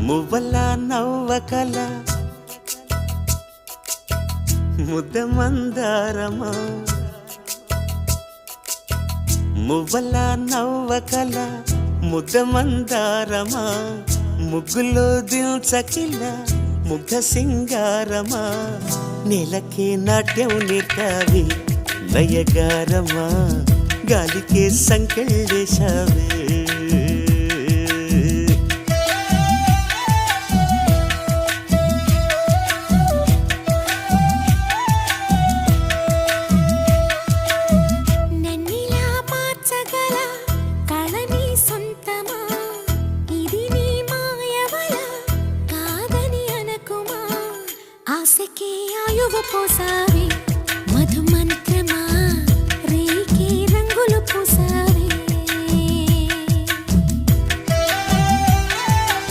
మువ్వల నవ్వకల ముద్ద మందారమా మువ్వల నవ్వకల ముద్ద మందారమా ముగ్గులో దిల్చకిల ముగ్ధ సింగారమా నేలకే నాట్యం నేర్తావి నయగారమా గాలికే సంకెళ్ళేశావే ఆశకే ఆయువు పోసా